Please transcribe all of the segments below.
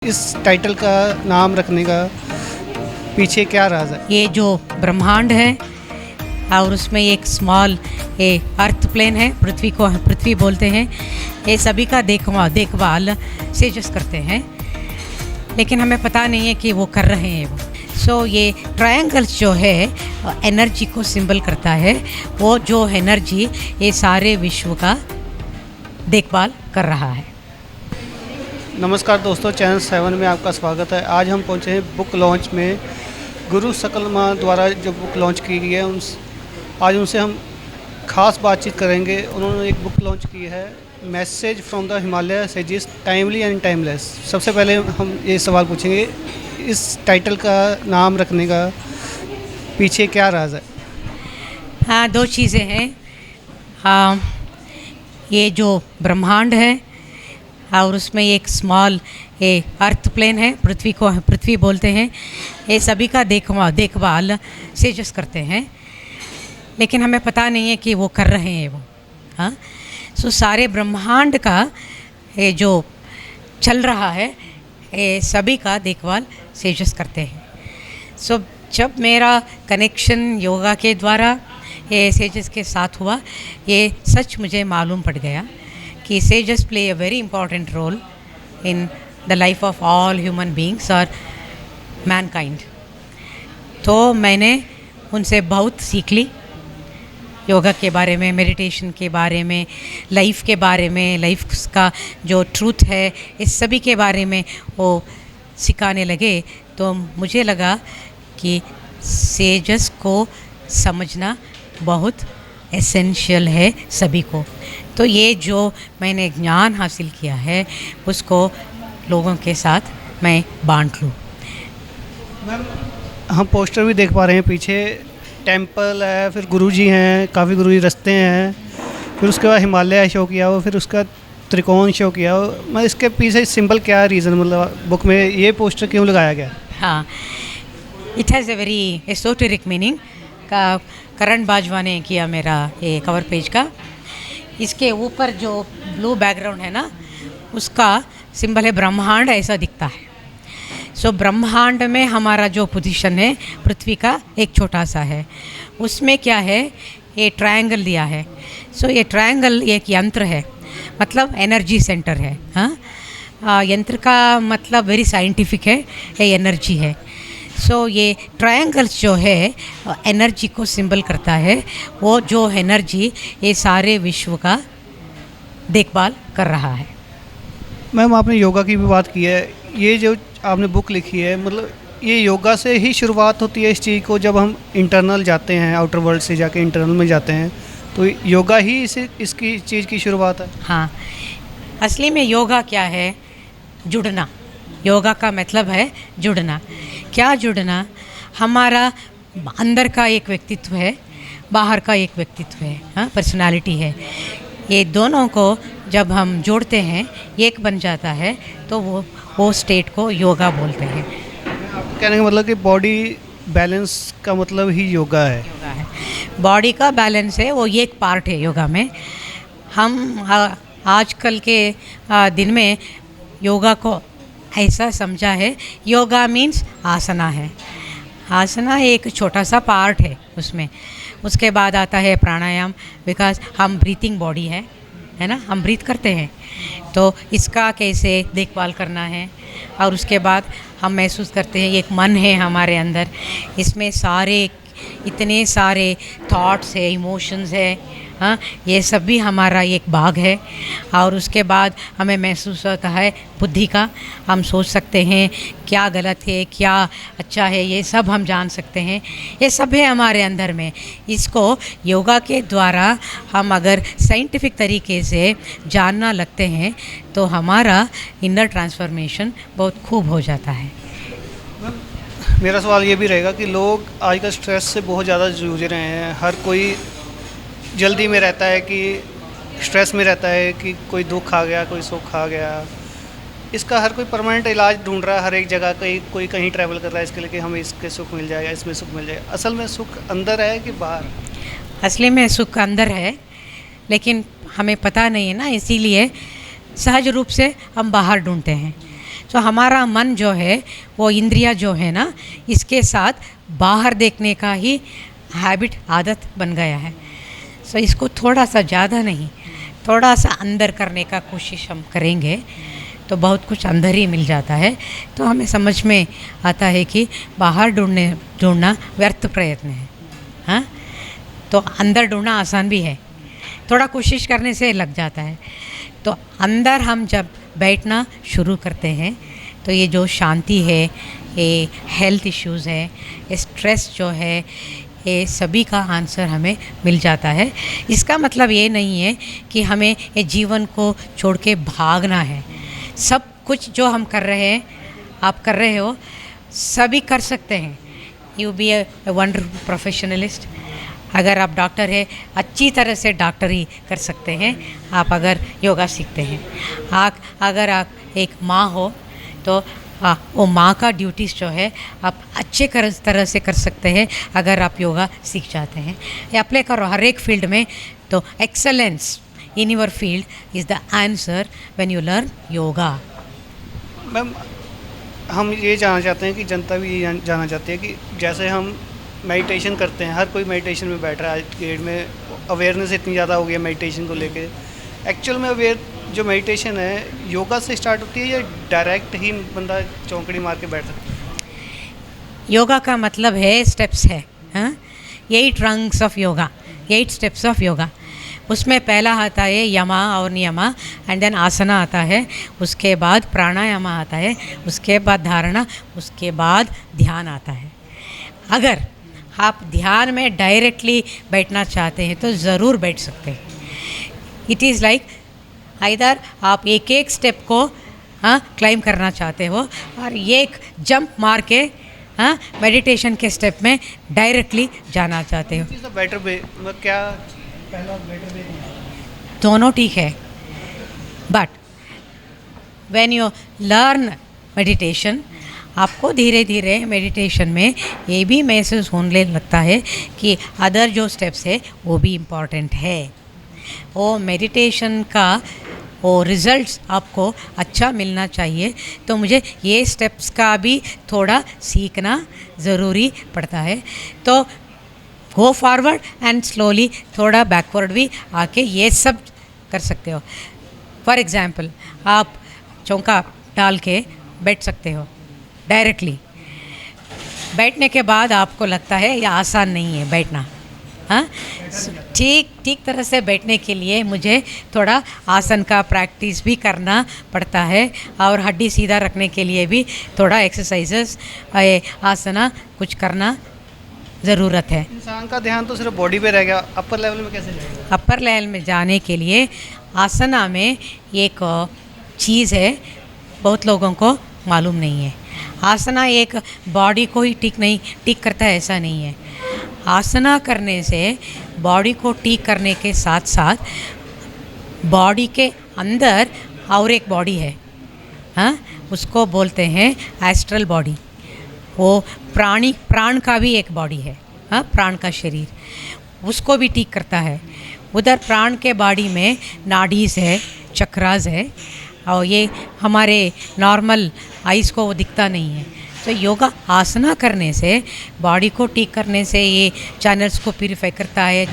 इस टाइटल का नाम रखने का पीछे क्या राज है? ये जो ब्रह्मांड है और उसमें एक स्मॉल ये अर्थ प्लेन है, पृथ्वी को पृथ्वी बोलते हैं। ये सभी का देखभाल सेजस करते हैं, लेकिन हमें पता नहीं है कि वो कर रहे हैं वो। सो ये ट्रायंगल्स जो है एनर्जी को सिंबल करता है। वो जो एनर्जी ये सारे विश्व का देखभाल कर रहा है। नमस्कार दोस्तों, चैनल 7 में आपका स्वागत है। आज हम पहुंचे हैं बुक लॉन्च में। गुरु सकलमा द्वारा जो बुक लॉन्च की गई है आज उनसे हम खास बातचीत करेंगे। उन्होंने एक बुक लॉन्च की है, message from the Himalaya sages timely and timeless. सबसे पहले हम ये सवाल पूछेंगे, इस टाइटल का नाम रखने का पीछे क्या राज है? हाँ, दो चीज़ें हैं। हाँ, ये जो ब्रह्मांड है और उसमें एक स्मॉल ये अर्थ प्लेन है, पृथ्वी को पृथ्वी बोलते हैं। ये सभी का देखभाल सेजस करते हैं, लेकिन हमें पता नहीं है कि वो कर रहे हैं वो। हाँ, सो सारे ब्रह्मांड का ये जो चल रहा है ये सभी का देखभाल सेजस करते हैं। सो जब मेरा कनेक्शन योगा के द्वारा ये सेजस के साथ हुआ, ये सच मुझे मालूम पड़ गया कि sages play a very important role in the life of all human beings or mankind। तो मैंने उनसे बहुत सीख ली, योगा के बारे में, मेडिटेशन के बारे में, लाइफ के बारे में, लाइफ का जो ट्रूथ है इस सभी के बारे में वो सिखाने लगे। तो मुझे लगा कि सेजस को समझना बहुत एसेंशियल है सभी को। तो ये जो मैंने ज्ञान हासिल किया है उसको लोगों के साथ मैं बांट लूँ। मैम, हम पोस्टर भी देख पा रहे हैं, पीछे टेंपल है, फिर गुरुजी हैं, काफ़ी गुरुजी रस्ते हैं, फिर उसके बाद हिमालय शो किया हो, फिर उसका त्रिकोण शो किया हो। मैं इसके पीछे सिंबल क्या रीज़न, मतलब बुक में ये पोस्टर क्यों लगाया गया? हाँ, it has a very esoteric meaning का। करण बाजवा ने किया मेरा ये कवर पेज का। इसके ऊपर जो ब्लू बैकग्राउंड है ना, उसका सिंबल है ब्रह्मांड, ऐसा दिखता है। सो ब्रह्मांड में हमारा जो पोजीशन है पृथ्वी का एक छोटा सा है, उसमें क्या है, ये ट्रायंगल दिया है। सो ये ट्रायंगल एक यंत्र है, मतलब एनर्जी सेंटर है। हाँ, यंत्र का मतलब वेरी साइंटिफिक है, ये एनर्जी है। सो ये ट्रायंगल्स जो है एनर्जी को सिंबल करता है। वो जो एनर्जी ये सारे विश्व का देखभाल कर रहा है। मैम, आपने योगा की भी बात की है। ये जो आपने बुक लिखी है, मतलब ये योगा से ही शुरुआत होती है इस चीज़ को। जब हम इंटरनल जाते हैं, आउटर वर्ल्ड से जाके इंटरनल में जाते हैं, तो योगा ही इसकी चीज़ की शुरुआत है। हाँ, असली में योगा क्या है? जुड़ना। योगा का मतलब है जुड़ना। क्या जुड़ना? हमारा अंदर का एक व्यक्तित्व है, बाहर का एक व्यक्तित्व है। हाँ, पर्सनालिटी है। ये दोनों को जब हम जोड़ते हैं, एक बन जाता है, तो वो स्टेट को योगा बोलते हैं। कहने का मतलब कि बॉडी बैलेंस का मतलब ही योगा है। योगा है, बॉडी का बैलेंस है, वो एक पार्ट है योगा में। हम आजकल के दिन में योगा को ऐसा समझा है, योगा मीन्स आसना है। आसना एक छोटा सा पार्ट है उसमें। उसके बाद आता है प्राणायाम, बिकॉज हम ब्रीथिंग बॉडी है ना, हम ब्रीथ करते हैं। तो इसका कैसे देखभाल करना है, और उसके बाद हम महसूस करते हैं एक मन है हमारे अंदर, इसमें इतने सारे थॉट्स है, इमोशंस है। हाँ, ये सब भी हमारा एक भाग है। और उसके बाद हमें महसूस होता है बुद्धि का, हम सोच सकते हैं क्या गलत है, क्या अच्छा है, ये सब हम जान सकते हैं। ये सब है हमारे अंदर में। इसको योगा के द्वारा हम अगर साइंटिफिक तरीके से जानना लगते हैं तो हमारा इनर ट्रांसफॉर्मेशन बहुत खूब हो जाता है। मेरा सवाल ये भी रहेगा कि लोग आजकल स्ट्रेस से बहुत ज़्यादा जूझ रहे हैं। हर कोई जल्दी में रहता है, कि स्ट्रेस में रहता है कि कोई दुख आ गया, कोई सुख आ गया। इसका हर कोई परमानेंट इलाज ढूंढ रहा है हर एक जगह। कोई कहीं ट्रैवल कर रहा है इसके लिए कि हमें इसके सुख मिल जाएगा, इसमें सुख मिल जाएगा। असल में सुख अंदर है कि बाहर? असली में सुख अंदर है, लेकिन हमें पता नहीं है ना, इसीलिए सहज रूप से हम बाहर ढूंढते हैं। तो हमारा मन जो है वो इंद्रिया जो है ना, इसके साथ बाहर देखने का ही हैबिट, आदत बन गया है। सो इसको थोड़ा सा, ज़्यादा नहीं, थोड़ा सा अंदर करने का कोशिश हम करेंगे तो बहुत कुछ अंदर ही मिल जाता है। तो हमें समझ में आता है कि बाहर ढूंढना व्यर्थ प्रयत्न है। हाँ, तो अंदर ढूंढना आसान भी है, थोड़ा कोशिश करने से लग जाता है। तो अंदर हम जब बैठना शुरू करते हैं तो ये जो शांति है, ये हेल्थ इश्यूज़ है, ये स्ट्रेस जो है, ये सभी का आंसर हमें मिल जाता है। इसका मतलब ये नहीं है कि हमें ये जीवन को छोड़ के भागना है। सब कुछ जो हम कर रहे हैं, आप कर रहे हो, सभी कर सकते हैं। You be a wonderful professionalist. अगर आप डॉक्टर है, अच्छी तरह से डॉक्टरी कर सकते हैं आप अगर योगा सीखते हैं। अगर आप एक माँ हो तो वो माँ का ड्यूटीज़ जो है आप अच्छे तरह से कर सकते हैं अगर आप योगा सीख जाते हैं। ये अप्लाई करो हर एक फील्ड में। तो excellence in your field is the answer when you learn yoga. Ma'am, हम ये जानना चाहते हैं कि जनता भी ये जानना चाहती है कि जैसे हम मेडिटेशन करते हैं, हर कोई मेडिटेशन में बैठ रहा है आज की डेट में, अवेयरनेस इतनी ज़्यादा हो गई है मेडिटेशन को लेके। एक्चुअल में जो मेडिटेशन है योगा से स्टार्ट होती है या डायरेक्ट ही बंदा चौंकड़ी मार के बैठ सकता है? योगा का मतलब है स्टेप्स है। हाँ, 8 rungs of yoga, 8 steps of yoga. उसमें पहला आता है यमा और नियमा, एंड देन आसना आता है, उसके बाद प्राणायाम आता है, उसके बाद धारणा, उसके बाद ध्यान आता है। अगर आप ध्यान में डायरेक्टली बैठना चाहते हैं तो ज़रूर बैठ सकते हैं। इट इज़ लाइक इधर आप एक एक स्टेप को क्लाइम करना चाहते हो और एक जंप मार के मेडिटेशन के स्टेप में डायरेक्टली जाना चाहते हो। बेटर वे क्या पहला बेटर वे? दोनों ठीक है, but when you learn meditation, आपको धीरे धीरे मेडिटेशन में ये भी महसूस होने लगता है कि अदर जो स्टेप्स है वो भी इम्पॉर्टेंट है। वो मेडिटेशन का वो रिज़ल्ट्स आपको अच्छा मिलना चाहिए, तो मुझे ये स्टेप्स का भी थोड़ा सीखना ज़रूरी पड़ता है। तो गो फॉरवर्ड एंड स्लोली थोड़ा बैकवर्ड भी आके ये सब कर सकते हो। फॉर एग्ज़ाम्पल, आप चौका डाल के बैठ सकते हो डायरेक्टली। बैठने के बाद आपको लगता है ये आसान नहीं है बैठना। हाँ, ठीक तरह से बैठने के लिए मुझे थोड़ा आसन का प्रैक्टिस भी करना पड़ता है और हड्डी सीधा रखने के लिए भी थोड़ा एक्सरसाइजेस, आसना कुछ करना ज़रूरत है। इंसान का ध्यान तो सिर्फ बॉडी पे रह गया, अपर लेवल में कैसे जाएगा? अपर लेवल में जाने के लिए आसना में एक चीज़ है, बहुत लोगों को मालूम नहीं है। आसना एक बॉडी को ही ठीक करता है, ऐसा नहीं है। आसना करने से बॉडी को ठीक करने के साथ साथ बॉडी के अंदर और एक बॉडी है, हाँ, उसको बोलते हैं एस्ट्रल बॉडी। वो प्राण का भी एक बॉडी है, हाँ, प्राण का शरीर, उसको भी ठीक करता है। उधर प्राण के बॉडी में नाडीज है, चक्रास है, और ये हमारे नॉर्मल आइज़ को वो दिखता नहीं है। तो योगा आसना करने से, बॉडी को ठीक करने से ये चैनल्स को प्यूरिफाई करता है,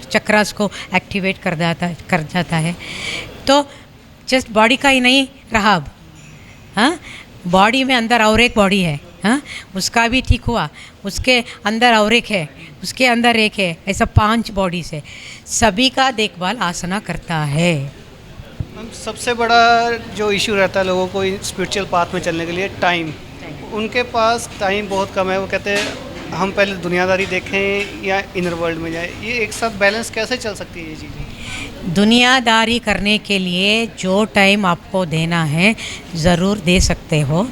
चक्रास को एक्टिवेट कर जाता है। तो जस्ट बॉडी का ही नहीं रहा अब, हाँ, बॉडी में अंदर और एक बॉडी है, हाँ, उसका भी ठीक हुआ, उसके अंदर और एक है, उसके अंदर एक है, ऐसा 5 बॉडी से सभी का देखभाल आसना करता है। सबसे बड़ा जो इशू रहता है लोगों को स्पिरिचुअल पाथ में चलने के लिए, टाइम। उनके पास टाइम बहुत कम है। वो कहते हैं हम पहले दुनियादारी देखें या इनर वर्ल्ड में जाए। ये एक साथ बैलेंस कैसे चल सकती है ये चीज़ें? दुनियादारी करने के लिए जो टाइम आपको देना है ज़रूर दे सकते हो,